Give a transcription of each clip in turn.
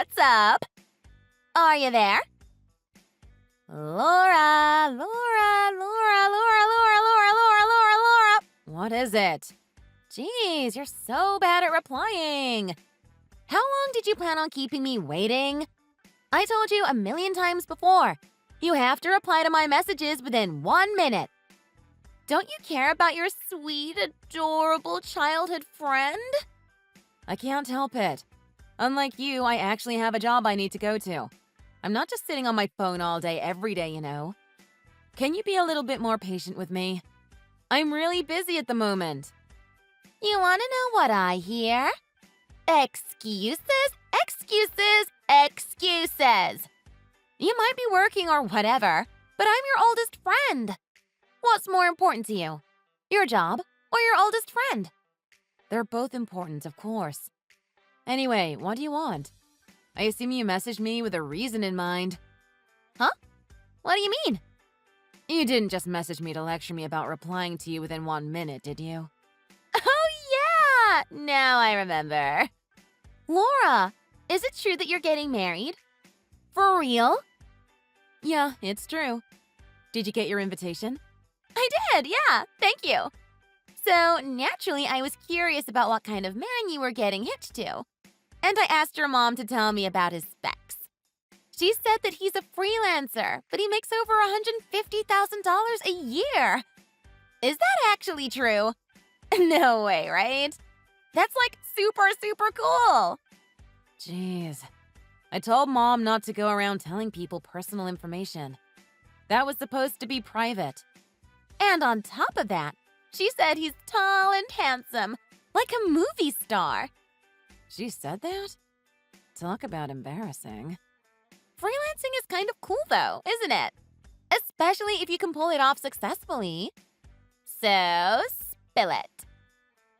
What's up? Are you there? Laura, Laura, Laura, Laura, Laura, Laura, Laura, Laura, Laura. What is it? Jeez, you're so bad at replying. How long did you plan on keeping me waiting? I told you a million times before. You have to reply to my messages within 1 minute. Don't you care about your sweet, adorable childhood friend? I can't help it. Unlike you, I actually have a job I need to go to. I'm not just sitting on my phone all day, every day, you know. Can you be a little bit more patient with me? I'm really busy at the moment. You want to know what I hear? Excuses, excuses, excuses. You might be working or whatever, but I'm your oldest friend. What's more important to you? Your job or your oldest friend? They're both important, of course. Anyway, what do you want? I assume you messaged me with a reason in mind. Huh? What do you mean? You didn't just message me to lecture me about replying to you within 1 minute, did you? Oh, yeah! Now I remember. Laura, is it true that you're getting married? For real? Yeah, it's true. Did you get your invitation? I did, yeah. Thank you. So, naturally, I was curious about what kind of man you were getting hitched to. And I asked your mom to tell me about his specs. She said that he's a freelancer, but he makes over $150,000 a year. Is that actually true? No way, right? That's like super, super cool. Jeez. I told Mom not to go around telling people personal information. That was supposed to be private. And on top of that, she said he's tall and handsome, like a movie star. She said that? Talk about embarrassing. Freelancing is kind of cool though, isn't it? Especially if you can pull it off successfully. So, spill it.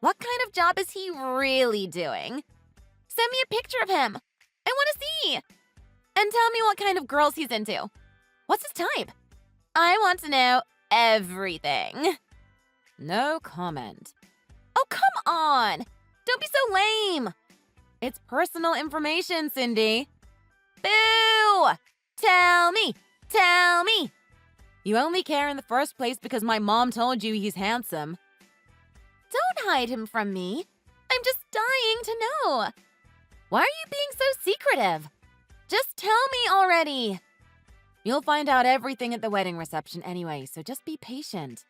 What kind of job is he really doing? Send me a picture of him. I want to see. And tell me what kind of girls he's into. What's his type? I want to know everything. No comment. Oh, come on. Don't be so lame. It's personal information, Cindy. Boo! Tell me. Tell me. You only care in the first place because my mom told you he's handsome. Don't hide him from me. I'm just dying to know. Why are you being so secretive? Just tell me already. You'll find out everything at the wedding reception anyway, so just be patient.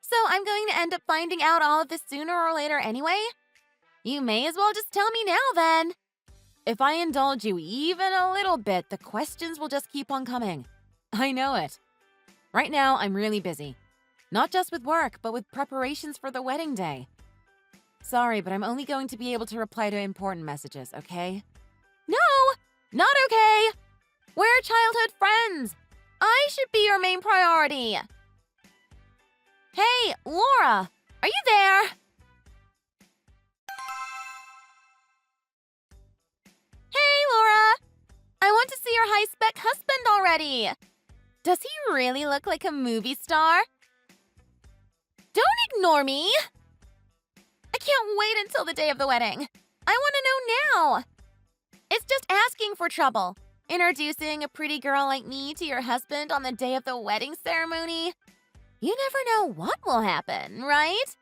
So I'm going to end up finding out all of this sooner or later anyway? You may as well just tell me now then. If I indulge you even a little bit, the questions will just keep on coming. I know it. Right now, I'm really busy. Not just with work, but with preparations for the wedding day. Sorry, but I'm only going to be able to reply to important messages, okay? No! Not okay! We're childhood friends! I should be your main priority! Hey, Laura! Are you there? Hey, Laura! I want to see your high-spec husband already! Does he really look like a movie star? Don't ignore me! I can't wait until the day of the wedding. I want to know now. It's just asking for trouble. Introducing a pretty girl like me to your husband on the day of the wedding ceremony. You never know what will happen, right?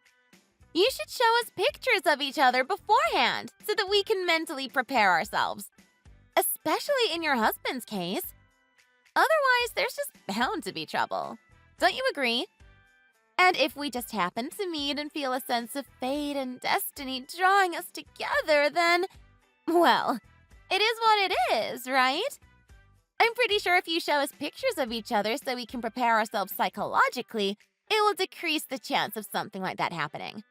You should show us pictures of each other beforehand so that we can mentally prepare ourselves. Especially in your husband's case. Otherwise, there's just bound to be trouble. Don't you agree? And if we just happen to meet and feel a sense of fate and destiny drawing us together, then, well, it is what it is, right? I'm pretty sure if you show us pictures of each other so we can prepare ourselves psychologically, it will decrease the chance of something like that happening.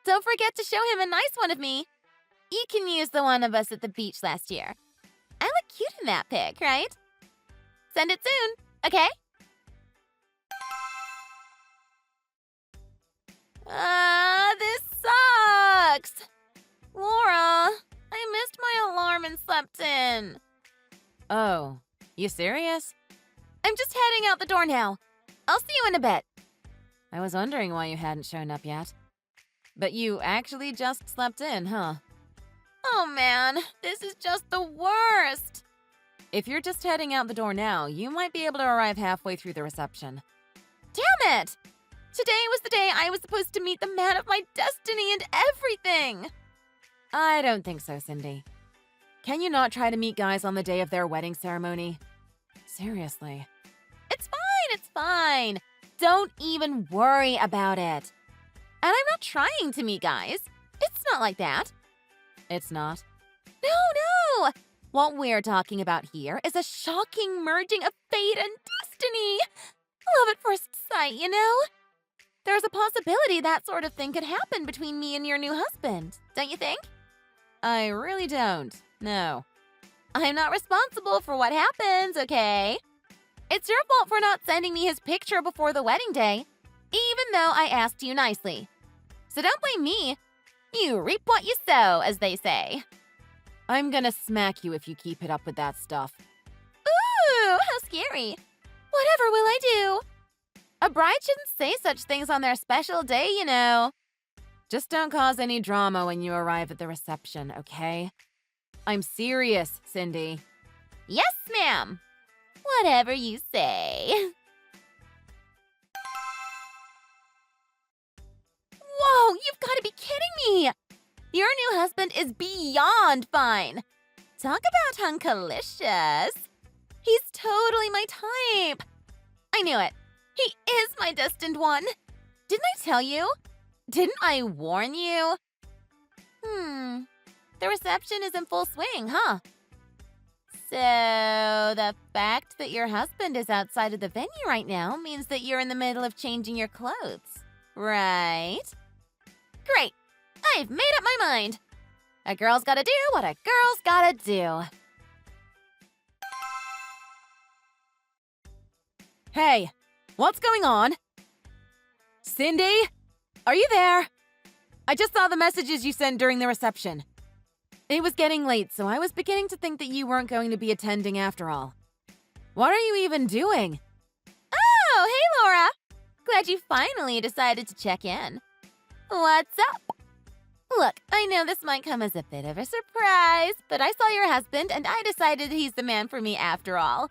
Don't forget to show him a nice one of me. You can use the one of us at the beach last year. I look cute in that pic, right? Send it soon, okay? This sucks! Laura, I missed my alarm and slept in. Oh, you serious? I'm just heading out the door now. I'll see you in a bit. I was wondering why you hadn't shown up yet. But you actually just slept in, huh? Oh man, this is just the worst. If you're just heading out the door now, you might be able to arrive halfway through the reception. Damn it! Today was the day I was supposed to meet the man of my destiny and everything! I don't think so, Cindy. Can you not try to meet guys on the day of their wedding ceremony? Seriously. It's fine. Don't even worry about it. And I'm not trying to meet guys. It's not like that. It's not? No! What we're talking about here is a shocking merging of fate and destiny. Love at first sight, you know? There's a possibility that sort of thing could happen between me and your new husband, don't you think? I really don't, no. I'm not responsible for what happens, okay? It's your fault for not sending me his picture before the wedding day, even though I asked you nicely. So don't blame me. You reap what you sow, as they say. I'm gonna smack you if you keep it up with that stuff. Ooh, how scary. Whatever will I do? A bride shouldn't say such things on their special day, you know. Just don't cause any drama when you arrive at the reception, okay? I'm serious, Cindy. Yes, ma'am. Whatever you say. Whoa, you've got to be kidding me! Your new husband is beyond fine. Talk about hunkalicious. He's totally my type. I knew it. He is my destined one. Didn't I tell you? Didn't I warn you? The reception is in full swing, huh? So, the fact that your husband is outside of the venue right now means that you're in the middle of changing your clothes, right? Great! I've made up my mind. A girl's gotta do what a girl's gotta do. Hey, what's going on? Cindy? Are you there? I just saw the messages you sent during the reception. It was getting late, so I was beginning to think that you weren't going to be attending after all. What are you even doing? Oh, hey, Laura. Glad you finally decided to check in. What's up? Look, I know this might come as a bit of a surprise, but I saw your husband and I decided he's the man for me after all.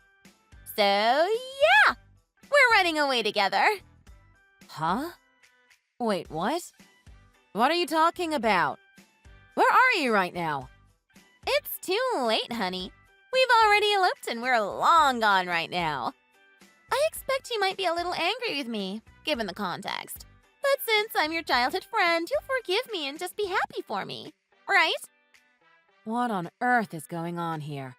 So, yeah, we're running away together. Huh? Wait, what? What are you talking about? Where are you right now? It's too late, honey. We've already eloped and we're long gone right now. I expect you might be a little angry with me, given the context. But since I'm your childhood friend, you'll forgive me and just be happy for me, right? What on earth is going on here?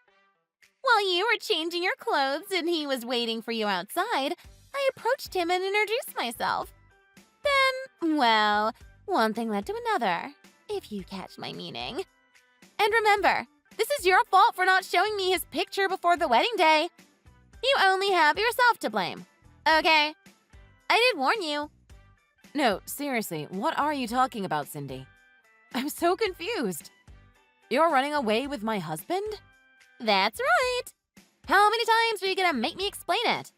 While you were changing your clothes and he was waiting for you outside, I approached him and introduced myself. Then, well, one thing led to another, if you catch my meaning. And remember, this is your fault for not showing me his picture before the wedding day. You only have yourself to blame, okay? I did warn you. No, seriously, what are you talking about, Cindy? I'm so confused. You're running away with my husband? That's right. How many times are you gonna make me explain it?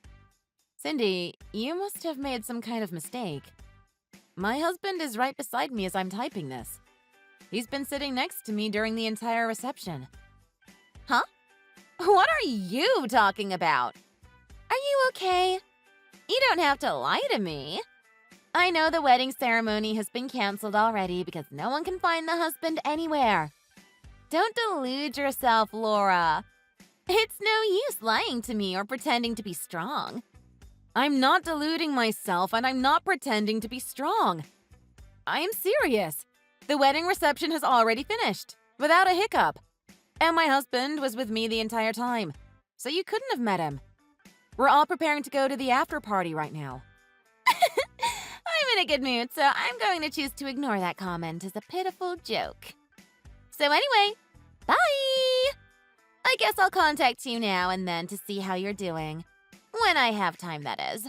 Cindy, you must have made some kind of mistake. My husband is right beside me as I'm typing this. He's been sitting next to me during the entire reception. Huh? What are you talking about? Are you okay? You don't have to lie to me. I know the wedding ceremony has been canceled already because no one can find the husband anywhere. Don't delude yourself, Laura. It's no use lying to me or pretending to be strong. I'm not deluding myself and I'm not pretending to be strong. I am serious. The wedding reception has already finished, without a hiccup. And my husband was with me the entire time, so you couldn't have met him. We're all preparing to go to the after party right now. I'm in a good mood, so I'm going to choose to ignore that comment as a pitiful joke. So anyway, bye! I guess I'll contact you now and then to see how you're doing. When I have time, that is.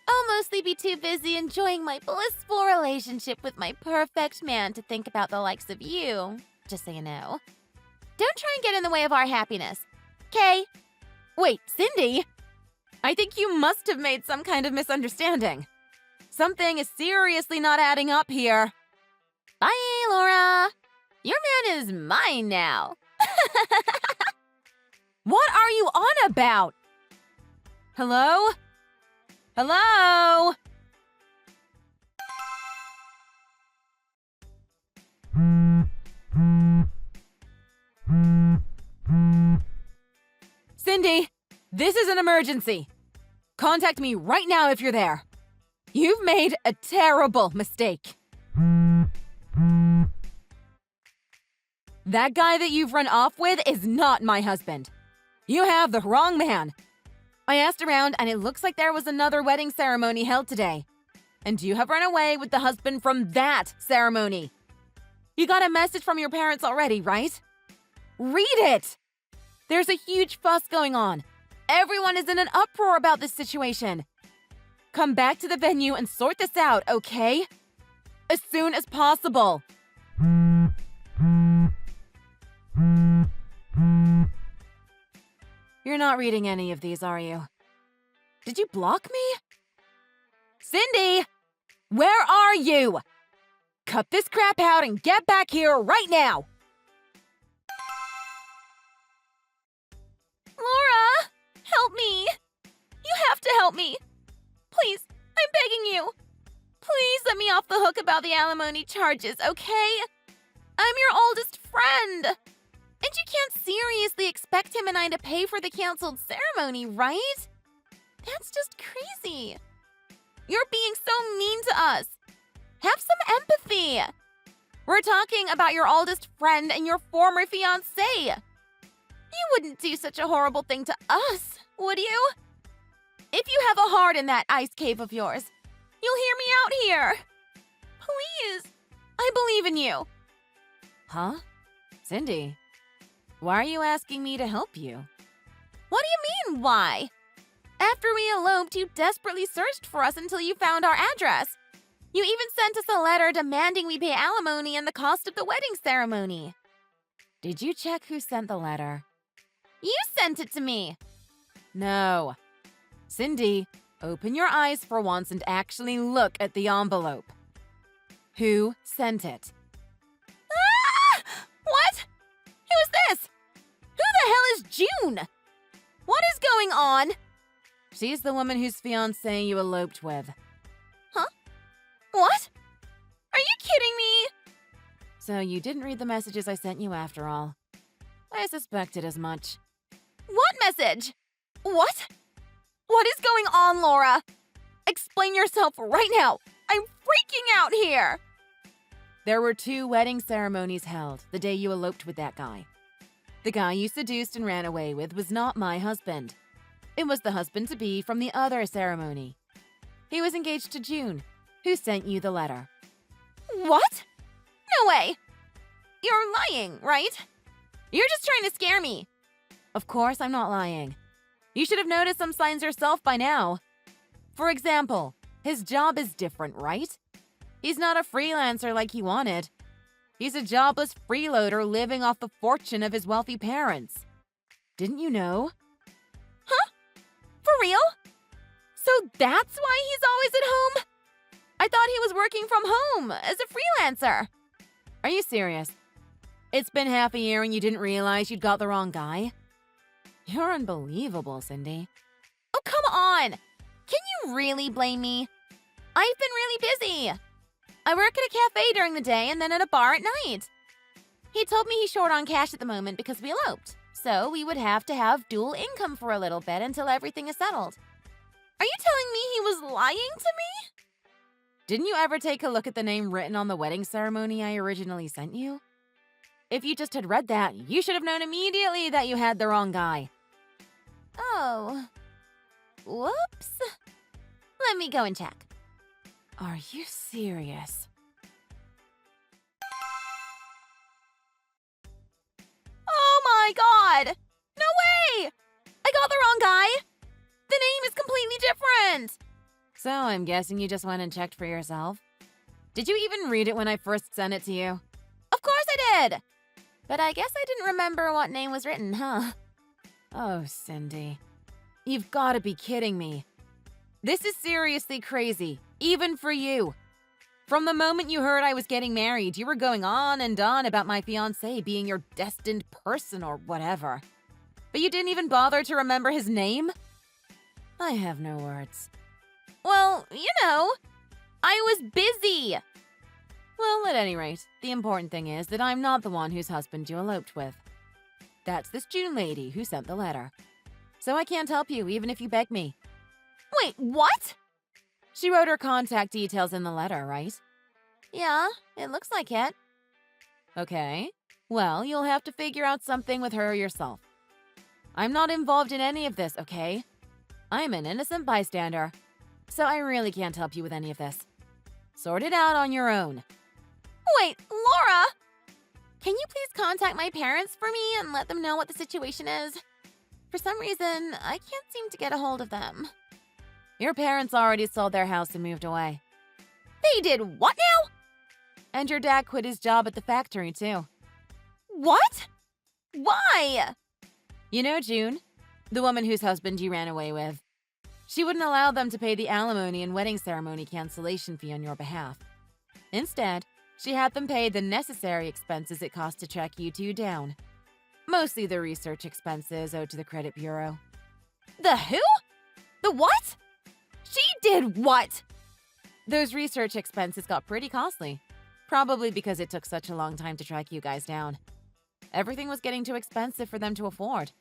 I'll mostly be too busy enjoying my blissful relationship with my perfect man to think about the likes of you, just so you know. Don't try and get in the way of our happiness, okay? Wait, Cindy? I think you must have made some kind of misunderstanding. Something is seriously not adding up here. Bye, Laura. Your man is mine now. What are you on about? Hello? Hello? Cindy, this is an emergency. Contact me right now if you're there. You've made a terrible mistake. That guy that you've run off with is not my husband. You have the wrong man. I asked around and it looks like there was another wedding ceremony held today. And you have run away with the husband from that ceremony. You got a message from your parents already, right? Read it! There's a huge fuss going on. Everyone is in an uproar about this situation. Come back to the venue and sort this out, okay? As soon as possible. You're not reading any of these, are you? Did you block me? Cindy! Where are you? Cut this crap out and get back here right now! Laura! Help me! You have to help me! Please, I'm begging you! Please let me off the hook about the alimony charges, okay? I'm your oldest friend! And you can't seriously expect him and I to pay for the canceled ceremony, right? That's just crazy. You're being so mean to us. Have some empathy. We're talking about your oldest friend and your former fiancé. You wouldn't do such a horrible thing to us, would you? If you have a heart in that ice cave of yours, you'll hear me out here. Please, I believe in you. Huh? Cindy, why are you asking me to help you? What do you mean, why? After we eloped, you desperately searched for us until you found our address. You even sent us a letter demanding we pay alimony and the cost of the wedding ceremony. Did you check who sent the letter? You sent it to me. No. Cindy, open your eyes for once and actually look at the envelope. Who sent it? Ah! What? Who is this? Who the hell is June? What is going on? She's the woman whose fiancé you eloped with. Huh? What? Are you kidding me? So you didn't read the messages I sent you after all. I suspected as much. What message? What? What is going on, Laura? Explain yourself right now. I'm freaking out here. There were 2 wedding ceremonies held the day you eloped with that guy. The guy you seduced and ran away with was not my husband. It was the husband-to-be from the other ceremony. He was engaged to June, who sent you the letter. What? No way! You're lying, right? You're just trying to scare me. Of course I'm not lying. You should have noticed some signs yourself by now. For example, his job is different, right? He's not a freelancer like he wanted. He's a jobless freeloader living off the fortune of his wealthy parents. Didn't you know? Huh? For real? So that's why he's always at home? I thought he was working from home as a freelancer. Are you serious? It's been half a year and you didn't realize you'd got the wrong guy? You're unbelievable, Cindy. Oh, come on! Can you really blame me? I've been really busy. I work at a cafe during the day and then at a bar at night. He told me he's short on cash at the moment because we eloped, so we would have to have dual income for a little bit until everything is settled. Are you telling me he was lying to me? Didn't you ever take a look at the name written on the wedding ceremony I originally sent you? If you just had read that, you should have known immediately that you had the wrong guy. Oh. Whoops. Let me go and check. Are you serious? Oh my god! No way! I got the wrong guy! The name is completely different! So I'm guessing you just went and checked for yourself? Did you even read it when I first sent it to you? Of course I did! But I guess I didn't remember what name was written, huh? Oh, Cindy. You've got to be kidding me. This is seriously crazy, even for you. From the moment you heard I was getting married, you were going on and on about my fiancé being your destined person or whatever. But you didn't even bother to remember his name? I have no words. Well, I was busy. Well, at any rate, the important thing is that I'm not the one whose husband you eloped with. That's this June lady who sent the letter. So I can't help you, even if you beg me. Wait, what? She wrote her contact details in the letter, right? Yeah, it looks like it. Okay. Well, you'll have to figure out something with her yourself. I'm not involved in any of this, okay? I'm an innocent bystander, so I really can't help you with any of this. Sort it out on your own. Wait, Laura! Can you please contact my parents for me and let them know what the situation is? For some reason, I can't seem to get a hold of them. Your parents already sold their house and moved away. They did what now? And your dad quit his job at the factory, too. What? Why? You know June, the woman whose husband you ran away with. She wouldn't allow them to pay the alimony and wedding ceremony cancellation fee on your behalf. Instead, she had them pay the necessary expenses it cost to track you two down. Mostly the research expenses owed to the credit bureau. The who? The what? She did what? Those research expenses got pretty costly. Probably because it took such a long time to track you guys down. Everything was getting too expensive for them to afford.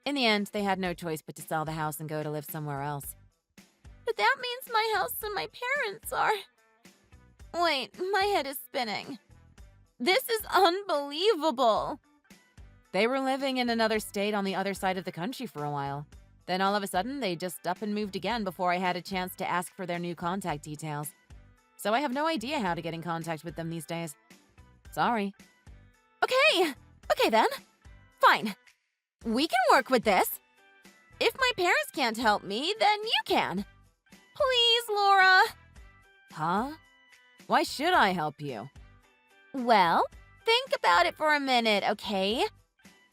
In the end, they had no choice but to sell the house and go to live somewhere else. But that means my house and my parents are... Wait, my head is spinning. This is unbelievable. They were living in another state on the other side of the country for a while. Then all of a sudden, they just up and moved again before I had a chance to ask for their new contact details. So I have no idea how to get in contact with them these days. Sorry. Okay then. Fine. We can work with this. If my parents can't help me, then you can. Please, Laura. Huh? Why should I help you? Well, think about it for a minute, okay?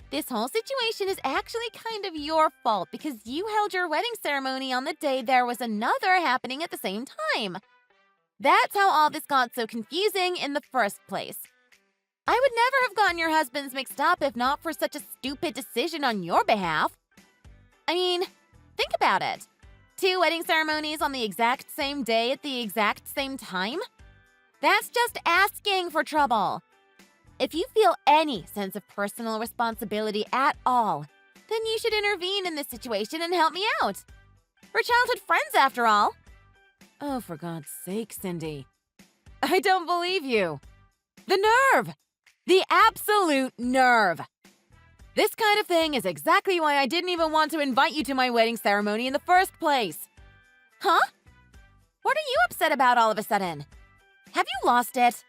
This whole situation is actually kind of your fault because you held your wedding ceremony on the day there was another happening at the same time. That's how all this got so confusing in the first place. I would never have gotten your husbands mixed up if not for such a stupid decision on your behalf. I mean, think about it. 2 wedding ceremonies on the exact same day at the exact same time? That's just asking for trouble. If you feel any sense of personal responsibility at all, then you should intervene in this situation and help me out. We're childhood friends, after all. Oh, for God's sake, Cindy. I don't believe you. The nerve! The absolute nerve! This kind of thing is exactly why I didn't even want to invite you to my wedding ceremony in the first place. Huh? What are you upset about all of a sudden? Have you lost it?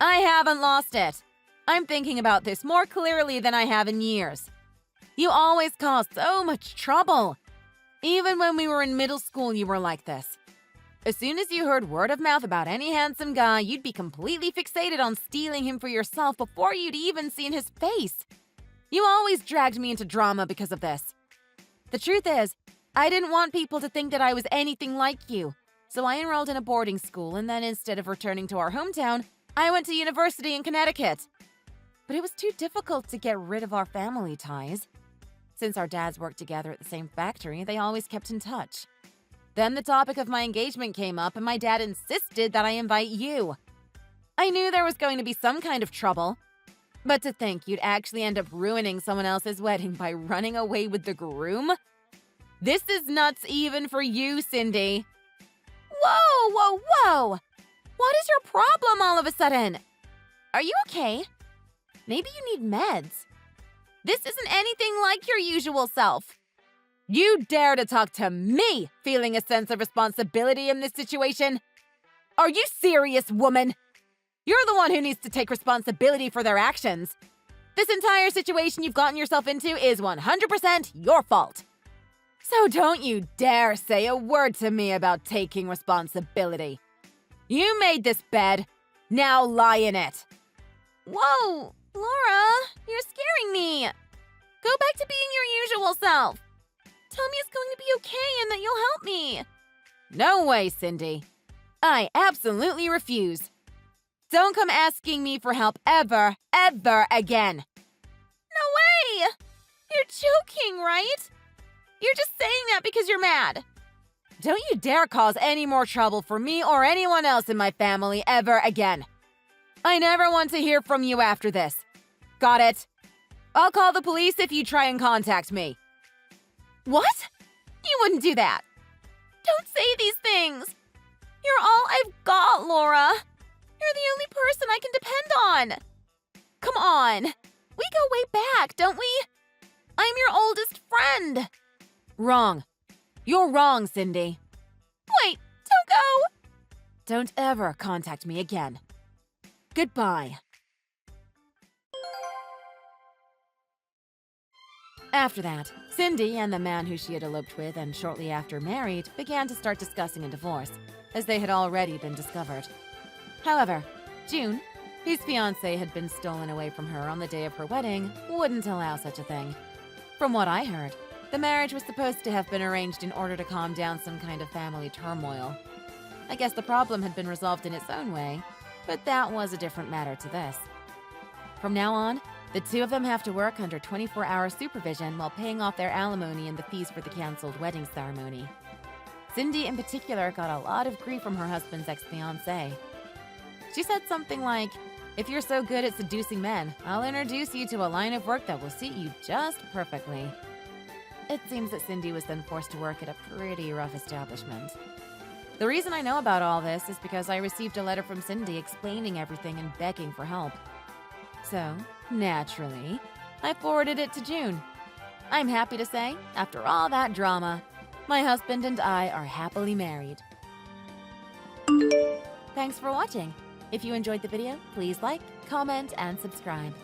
I haven't lost it. I'm thinking about this more clearly than I have in years. You always caused so much trouble. Even when we were in middle school, you were like this. As soon as you heard word of mouth about any handsome guy, you'd be completely fixated on stealing him for yourself before you'd even seen his face. You always dragged me into drama because of this. The truth is, I didn't want people to think that I was anything like you. So I enrolled in a boarding school, and then instead of returning to our hometown, I went to university in Connecticut. But it was too difficult to get rid of our family ties. Since our dads worked together at the same factory, they always kept in touch. Then the topic of my engagement came up, and my dad insisted that I invite you. I knew there was going to be some kind of trouble. But to think you'd actually end up ruining someone else's wedding by running away with the groom? This is nuts even for you, Cindy. Whoa! What is your problem all of a sudden? Are you okay? Maybe you need meds. This isn't anything like your usual self. You dare to talk to me feeling a sense of responsibility in this situation? Are you serious, woman? You're the one who needs to take responsibility for their actions. This entire situation you've gotten yourself into is 100% your fault. So don't you dare say a word to me about taking responsibility. You made this bed. Now lie in it. Whoa, Laura, you're scaring me. Go back to being your usual self. Tell me it's going to be okay and that you'll help me. No way, Cindy. I absolutely refuse. Don't come asking me for help ever again. No way! You're joking, right? You're just saying that because you're mad. Don't you dare cause any more trouble for me or anyone else in my family ever again. I never want to hear from you after this. Got it? I'll call the police if you try and contact me. What? You wouldn't do that. Don't say these things. You're all I've got, Laura. You're the only person I can depend on. Come on. We go way back, don't we? I'm your oldest friend. Wrong. You're wrong, Cindy. Wait, don't go. Don't ever contact me again. Goodbye. After that, Cindy and the man who she had eloped with and shortly after married began to start discussing a divorce, as they had already been discovered. However, June, whose fiancé had been stolen away from her on the day of her wedding, wouldn't allow such a thing. From what I heard, the marriage was supposed to have been arranged in order to calm down some kind of family turmoil. I guess the problem had been resolved in its own way, but that was a different matter to this. From now on, the two of them have to work under 24-hour supervision while paying off their alimony and the fees for the canceled wedding ceremony. Cindy, in particular, got a lot of grief from her husband's ex-fiancé. She said something like, "If you're so good at seducing men, I'll introduce you to a line of work that will suit you just perfectly." It seems that Cindy was then forced to work at a pretty rough establishment. The reason I know about all this is because I received a letter from Cindy explaining everything and begging for help. So, naturally, I forwarded it to June. I'm happy to say, after all that drama, my husband and I are happily married. Thanks for watching. If you enjoyed the video, please like, comment, and subscribe.